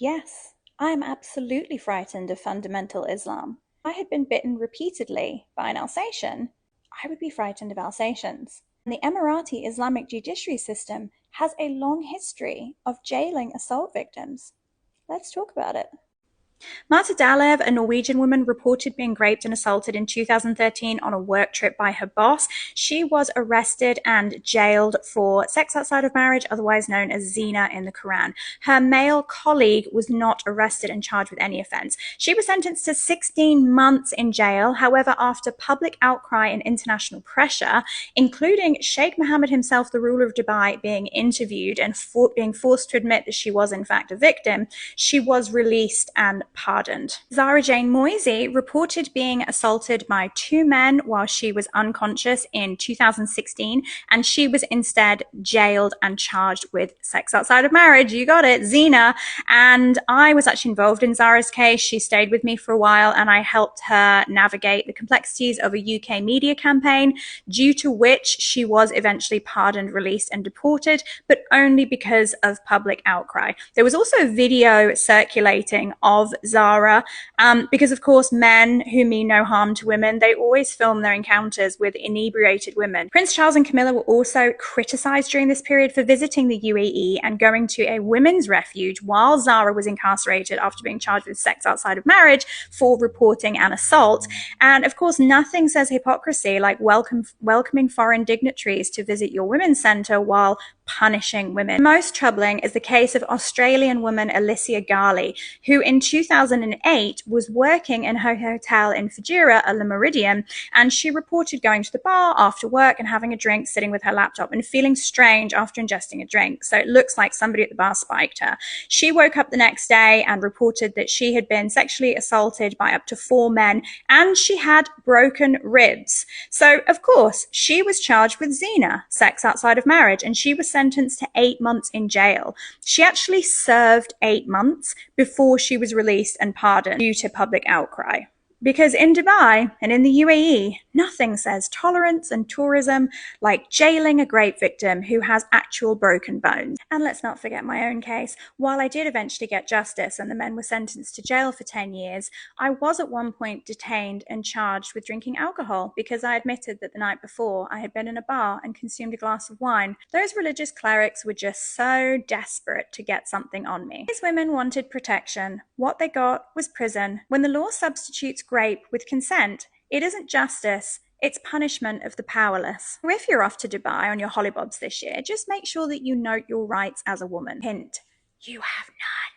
Yes, I am absolutely frightened of fundamental Islam. If I had been bitten repeatedly by an Alsatian, I would be frightened of Alsatians. And the Emirati Islamic judiciary system has a long history of jailing assault victims. Let's talk about it. Marta Dalev, a Norwegian woman, reported being raped and assaulted in 2013 on a work trip by her boss. She was arrested and jailed for sex outside of marriage, otherwise known as Zina in the Quran. Her male colleague was not arrested and charged with any offense. She was sentenced to 16 months in jail. However, after public outcry and international pressure, including Sheikh Mohammed himself, the ruler of Dubai, being interviewed and being forced to admit that she was in fact a victim, she was released and pardoned. Zara Jane Moisey reported being assaulted by two men while she was unconscious in 2016, and she was instead jailed and charged with sex outside of marriage. You got it, Zina. And I was actually involved in Zara's case. She stayed with me for a while, and I helped her navigate the complexities of a UK media campaign, due to which she was eventually pardoned, released, and deported, but only because of public outcry. There was also a video circulating of Zara, because of course men who mean no harm to women, they always film their encounters with inebriated women. Prince Charles and Camilla were also criticized during this period for visiting the UAE and going to a women's refuge while Zara was incarcerated after being charged with sex outside of marriage for reporting an assault. And of course, nothing says hypocrisy like welcoming foreign dignitaries to visit your women's center while punishing women. Most troubling is the case of Australian woman Alicia Garley, who in 2008 was working in her hotel in Fujairah, a Le Méridien, and she reported going to the bar after work and having a drink, sitting with her laptop, and feeling strange after ingesting a drink. So it looks like somebody at the bar spiked her. She woke up the next day and reported that she had been sexually assaulted by up to 4 men, and she had broken ribs. So, of course, she was charged with Zina, sex outside of marriage, and she was sentenced to 8 months in jail. She actually served 8 months before she was released and pardoned due to public outcry. Because in Dubai and in the UAE, nothing says tolerance and tourism like jailing a rape victim who has actual broken bones. And let's not forget my own case. While I did eventually get justice and the men were sentenced to jail for 10 years, I was at one point detained and charged with drinking alcohol because I admitted that the night before I had been in a bar and consumed a glass of wine. Those religious clerics were just so desperate to get something on me. These women wanted protection. What they got was prison. When the law substitutes rape with consent, it isn't justice, it's punishment of the powerless. If you're off to Dubai on your hollybobs this year, just make sure that you note your rights as a woman. Hint, you have none.